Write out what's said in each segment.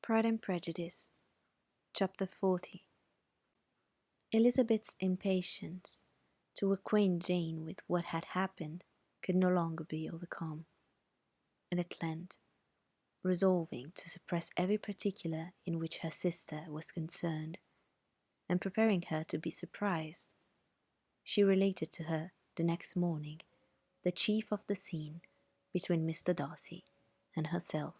Pride and Prejudice, Chapter 40. Elizabeth's impatience to acquaint Jane with what had happened could no longer be overcome, and at length, resolving to suppress every particular in which her sister was concerned, and preparing her to be surprised, she related to her the next morning the chief of the scene between Mr. Darcy and herself.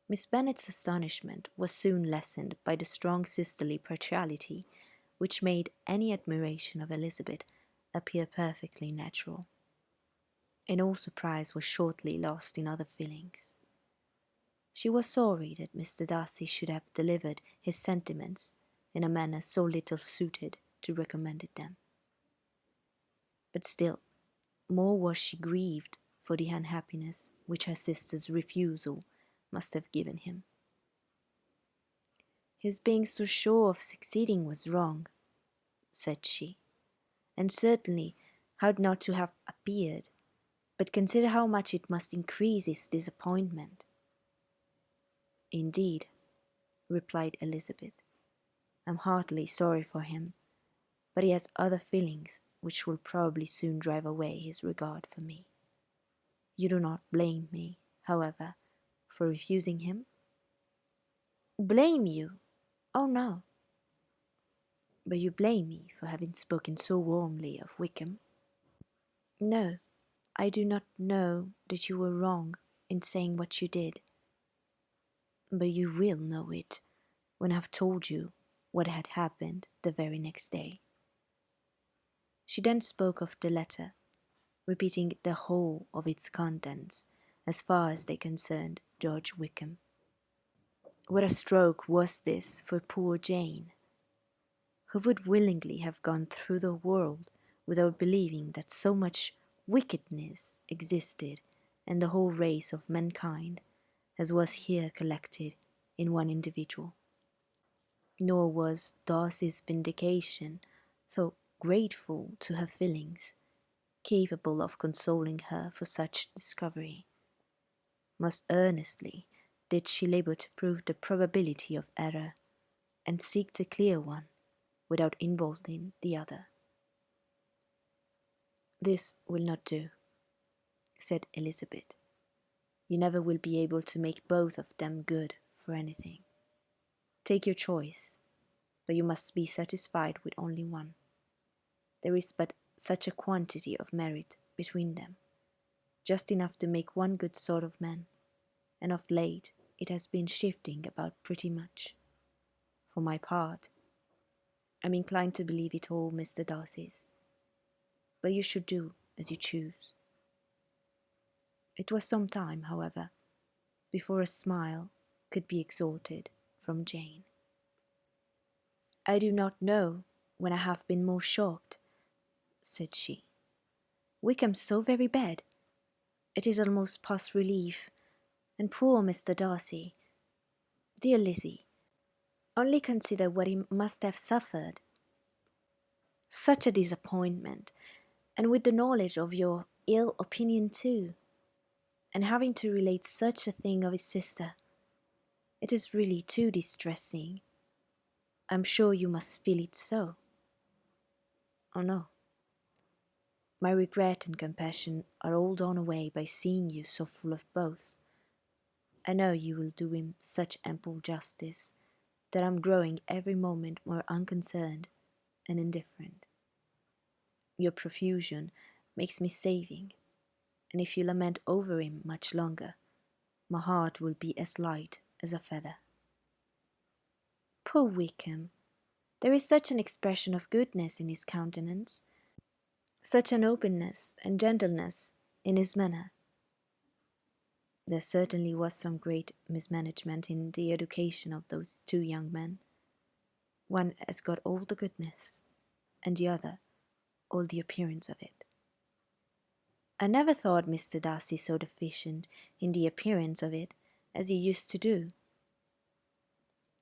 Miss Bennet's astonishment was soon lessened by the strong sisterly partiality which made any admiration of Elizabeth appear perfectly natural, and all surprise was shortly lost in other feelings. She was sorry that Mr. Darcy should have delivered his sentiments in a manner so little suited to recommend them. But still more was she grieved for the unhappiness which her sister's refusal must have given him. His being so sure of succeeding was wrong, said she, and certainly ought not to have appeared, but consider how much it must increase his disappointment. Indeed, replied Elizabeth, I am heartily sorry for him, but he has other feelings which will probably soon drive away his regard for me. You do not blame me, however, for refusing him? Blame you? Oh, no. But you blame me for having spoken so warmly of Wickham? No, I do not know that you were wrong in saying what you did. But you will know it when I have told you what had happened the very next day. She then spoke of the letter, repeating the whole of its contents as far as they concerned George Wickham. What a stroke was this for poor Jane, who would willingly have gone through the world without believing that so much wickedness existed in the whole race of mankind as was here collected in one individual. Nor was Darcy's vindication, though grateful to her feelings, capable of consoling her for such discovery. Most earnestly did she labour to prove the probability of error, and seek to clear one without involving the other. This will not do, said Elizabeth. You never will be able to make both of them good for anything. Take your choice, but you must be satisfied with only one. There is but such a quantity of merit between them, just enough to make one good sort of man, and of late it has been shifting about pretty much. For my part, I am inclined to believe it all Mr. Darcy's, but you should do as you choose. It was some time, however, before a smile could be extorted from Jane. I do not know when I have been more shocked, said she. Wickham's so very bad. It is almost past relief. And poor Mr. Darcy. Dear Lizzie, only consider what he must have suffered. Such a disappointment, and with the knowledge of your ill opinion too, and having to relate such a thing of his sister. It is really too distressing. I am sure you must feel it so. Oh no. My regret and compassion are all done away by seeing you so full of both. I know you will do him such ample justice that I am growing every moment more unconcerned and indifferent. Your profusion makes me saving, and if you lament over him much longer, my heart will be as light as a feather. Poor Wickham! There is such an expression of goodness in his countenance, such an openness and gentleness in his manner. There certainly was some great mismanagement in the education of those two young men. One has got all the goodness, and the other all the appearance of it. I never thought Mr. Darcy so deficient in the appearance of it as he used to do.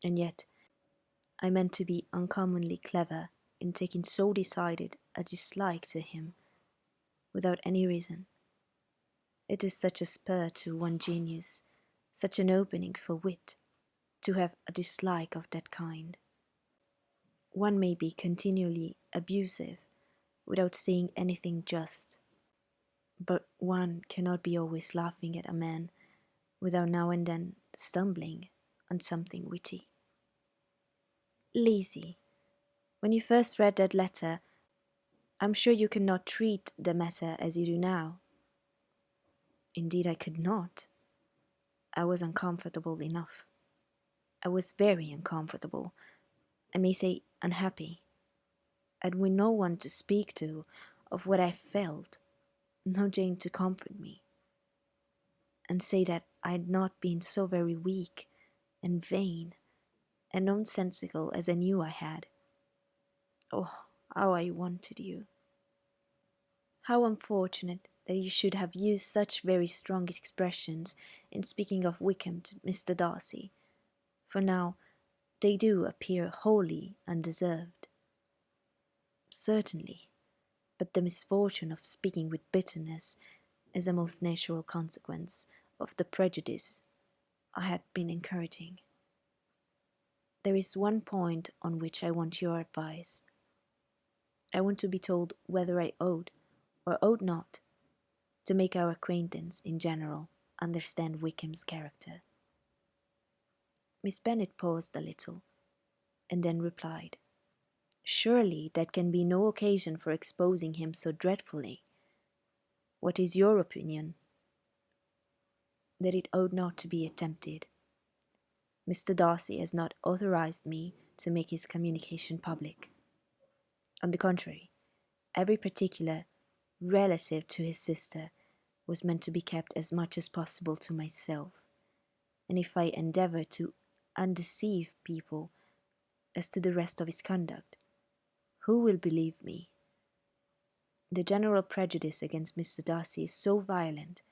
And yet I meant to be uncommonly clever in taking so decided a dislike to him without any reason. It is such a spur to one genius Such an opening for wit, to have a dislike of that kind. One may be continually abusive without saying anything just, but one cannot be always laughing at a man without now and then stumbling on something witty. Lizzie, when you first read that letter, I'm sure you could not treat the matter as you do now. Indeed, I could not. I was uncomfortable enough. I was very uncomfortable, I may say unhappy, and with no one to speak to of what I felt, no Jane to comfort me, and say that I had not been so very weak and vain and nonsensical as I knew I had. Oh, how I wanted you! How unfortunate that you should have used such very strong expressions in speaking of Wickham to Mr. Darcy, for now they do appear wholly undeserved. Certainly, but the misfortune of speaking with bitterness is a most natural consequence of the prejudice I had been encouraging. There is one point on which I want your advice. I want to be told whether I ought or ought not to make our acquaintance in general understand Wickham's character. Miss Bennet paused a little, and then replied, "Surely that can be no occasion for exposing him so dreadfully. What is your opinion?" "That it ought not to be attempted. Mr. Darcy has not authorized me to make his communication public. On the contrary, every particular relative to his sister was meant to be kept as much as possible to myself, and if I endeavour to undeceive people as to the rest of his conduct, who will believe me? The general prejudice against Mr. Darcy is so violent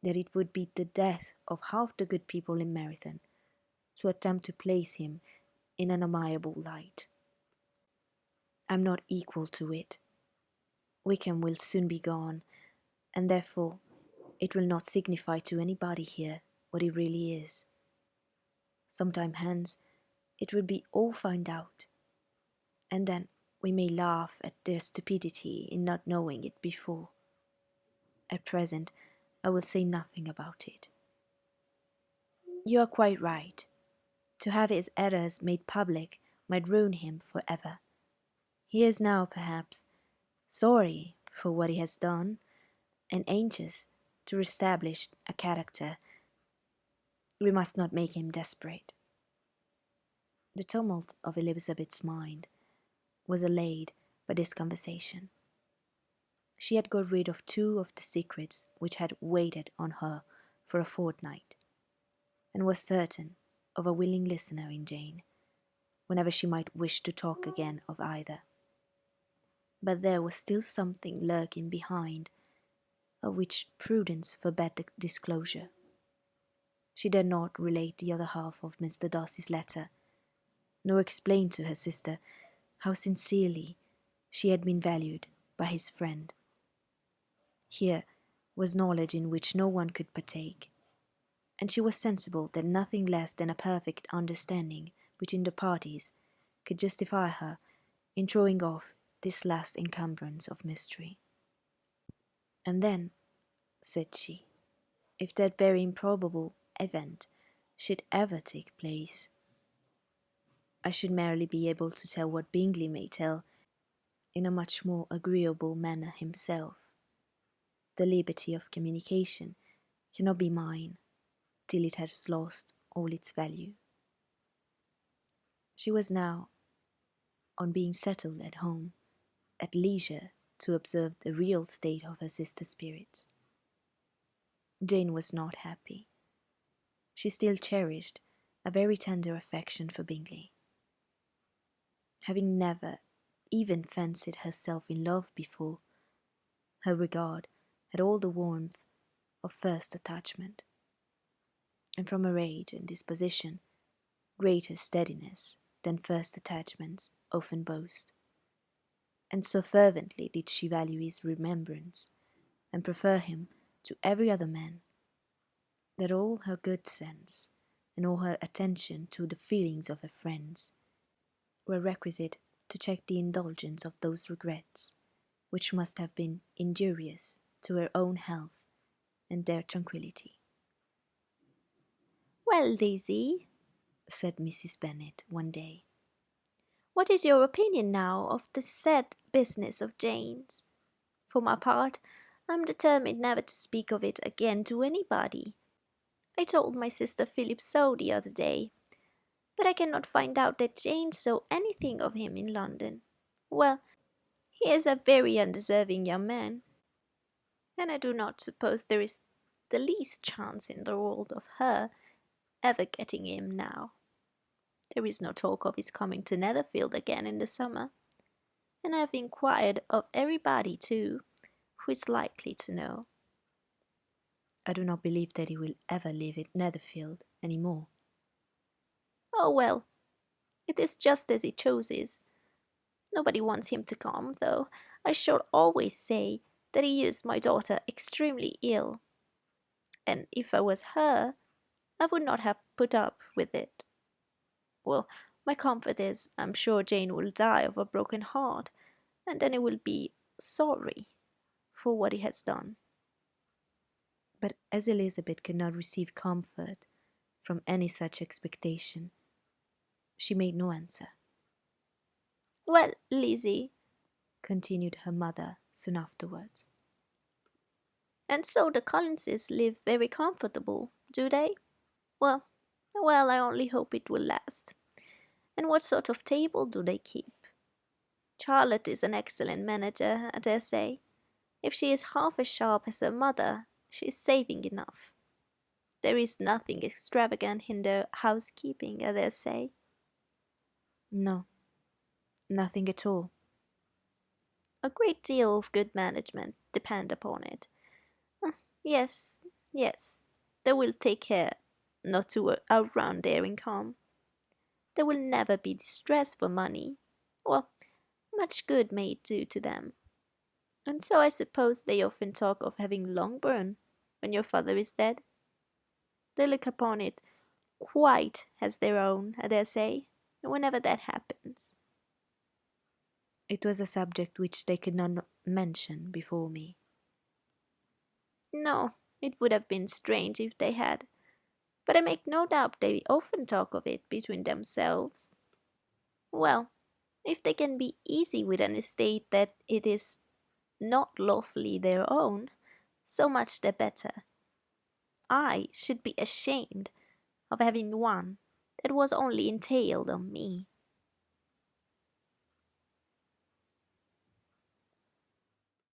that it would be the death of half the good people in Meryton to attempt to place him in an amiable light. I am not equal to it. Wickham will soon be gone, and therefore it will not signify to anybody here what he really is. Some time hence it will be all found out, and then we may laugh at their stupidity in not knowing it before. At present I will say nothing about it. You are quite right. To have his errors made public might ruin him for ever. He is now, perhaps, sorry for what he has done, and anxious to establish a character. We must not make him desperate." The tumult of Elizabeth's mind was allayed by this conversation. She had got rid of two of the secrets which had weighed on her for a fortnight, and was certain of a willing listener in Jane, whenever she might wish to talk again of either. But there was still something lurking behind, of which prudence forbade the disclosure. She dared not relate the other half of Mr. Darcy's letter, nor explain to her sister how sincerely she had been valued by his friend. Here was knowledge in which no one could partake, and she was sensible that nothing less than a perfect understanding between the parties could justify her in throwing off this last encumbrance of mystery. "And then," said she, "if that very improbable event should ever take place, I should merely be able to tell what Bingley may tell in a much more agreeable manner himself. The liberty of communication cannot be mine till it has lost all its value." She was now, on being settled at home, at leisure to observe the real state of her sister's spirits. Jane was not happy. She still cherished a very tender affection for Bingley. Having never even fancied herself in love before, her regard had all the warmth of first attachment, and from her age and disposition, greater steadiness than first attachments often boast. And so fervently did she value his remembrance, and prefer him to every other man, that all her good sense and all her attention to the feelings of her friends were requisite to check the indulgence of those regrets which must have been injurious to her own health and their tranquillity. "Well, Lizzie," said Mrs. Bennet one day, "what is your opinion now of the said business of Jane's? For my part, I am determined never to speak of it again to anybody. I told my sister Philip so the other day, but I cannot find out that Jane saw anything of him in London. Well, he is a very undeserving young man, and I do not suppose there is the least chance in the world of her ever getting him now. There is no talk of his coming to Netherfield again in the summer, and I have inquired of everybody too, who is likely to know." I do not believe that he will ever live in Netherfield any more. "Oh, well, it is just as he chooses. Nobody wants him to come, though I should always say that he used my daughter extremely ill, and if I was her, I would not have put up with it. Well, my comfort is, I'm sure Jane will die of a broken heart, and then he will be sorry for what he has done." But as Elizabeth could not receive comfort from any such expectation, she made no answer. "Well, Lizzie," continued her mother soon afterwards, "and so the Collinses live very comfortable, do they? Well, well, I only hope it will last. And what sort of table do they keep? Charlotte is an excellent manager, I dare say. If she is half as sharp as her mother, she is saving enough. There is nothing extravagant in their housekeeping, I dare say." No, nothing at all. "A great deal of good management, depend upon it. Yes, yes, they will take care not to outrun their income. They will never be distressed for money. Well, much good may it do to them. And so I suppose they often talk of having Longbourn when your father is dead. They look upon it quite as their own, I dare say, whenever that happens." It was a subject which they could not mention before me. "No, it would have been strange if they had, but I make no doubt they often talk of it between themselves. Well, if they can be easy with an estate that it is not lawfully their own, so much the better. I should be ashamed of having one that was only entailed on me.